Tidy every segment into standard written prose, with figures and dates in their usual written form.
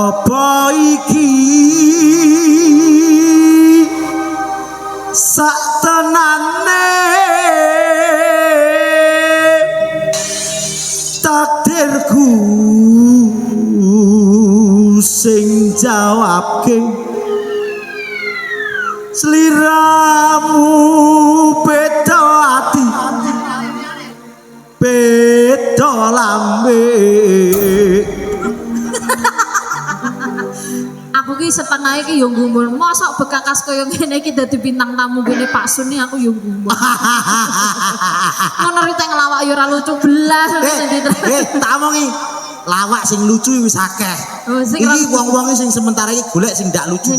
apa iki sak tenane takdirku sing jawabke sliramu beda ati beda lambe. Aku ki setengah iki yo gumun. Mosok bekakas koyo ngene iki dadi bintang tamu gene Pak Suni aku yo gumun. Ngono rite ngelawak yo ora lucu belas. Tak omongi lawak sing lucu wis akeh. Iki wong-wong sing sementara iki golek sing ndak lucu.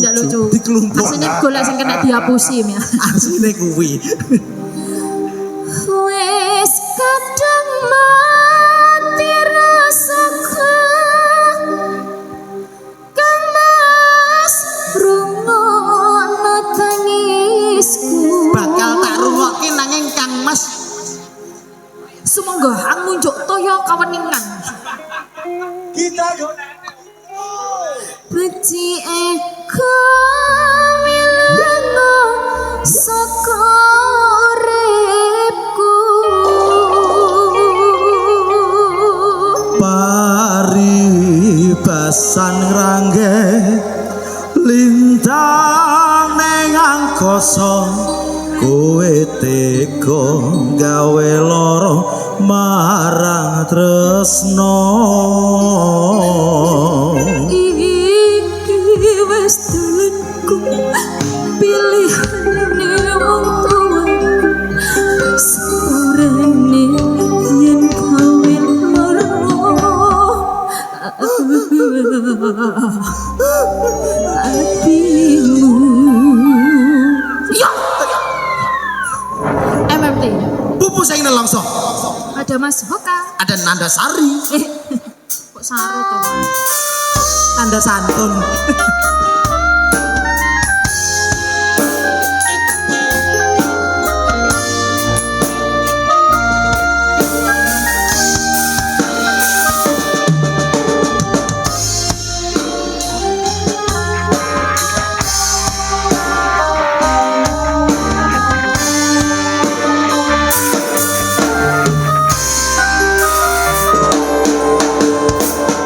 Dikelompok. Asline golek sing kena dihapusi ya. Asline kuwi. Wis kadang mati rasaku Kang Mas rungono tangisku. Bakal tak rungokke nanging Kang Mas sumangga ngunjuk toya kaweningan. Kita becike milengo saka uripku. Paribasan rangge lintang ning angkasa kowe tega gawe lara marang tresno. Iki wis dalanku pilihane wong tuaku sepurane yen kawin loro hatimu. Ya MMT Pupu saya nelongso. ada Mas Hoka, Ada Nanda Sari. kok saru toh. Nanda Santun.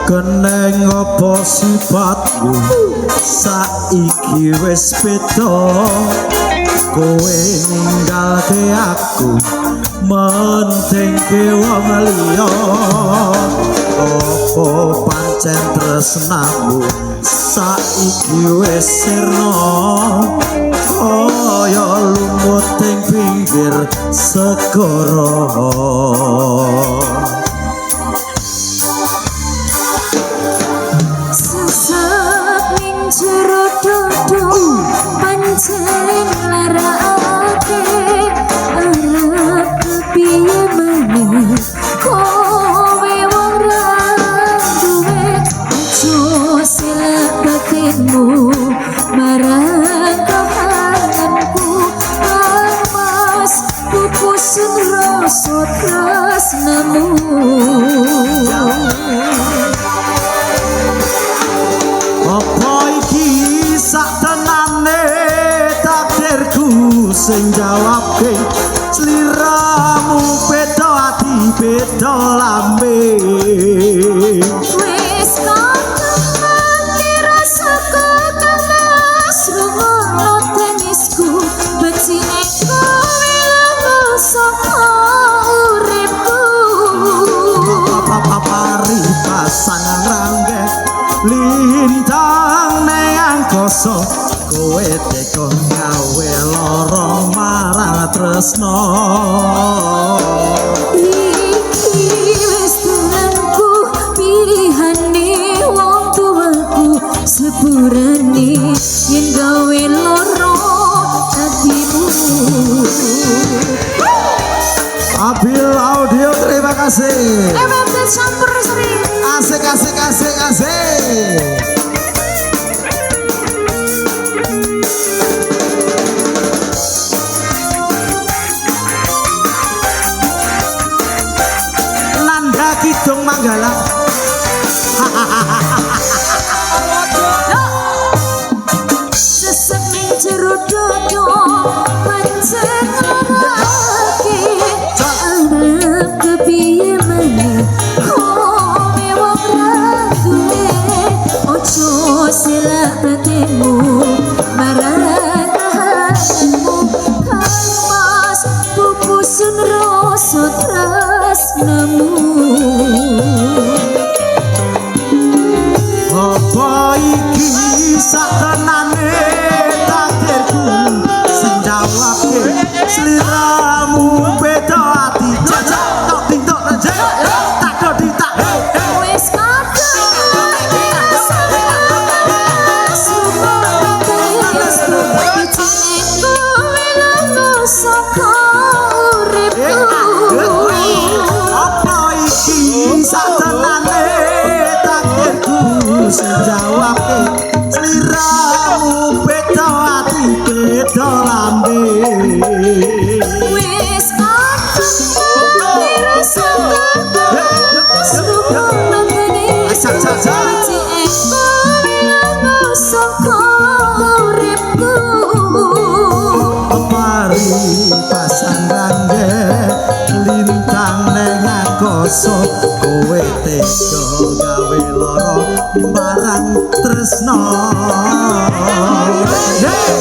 Keneng apa sifatmu saiki wis beda kowe ninggalke aku mentingke wong liya apa pancen tresnamu saiki wis sirna kaya lumut ing pinggir segara. Jero dodo pancen larake arep kepiye meneh kowe wong ra duwe aja silak batinmu marang kahananku Mas pupusin rasa tresnamu. Apa iki sak tenane takdirku sing jawabke sliramu beda ati beda lambe. Wis kadang mati rasaku Kang Mas rungono tangisku becike kowe lunga saka uripku. Paribasan rangge lintang ning angkasa kowe tega gawe lara marang tresno. Iki wis dalanku pilihane wong tuaku sepurane yen gawe loro hatimu. Abil Audio terima kasih. MMT campur sering. Asik asik asik asik. Nanda Kidung Manggala. jawabke sliramu beda ati beda lambe wis kadang rasa seluruh nangene suci ekor lan saka uripku mari pasang rangge lintang neng akoso kowe tega gawe lara marang tresno hey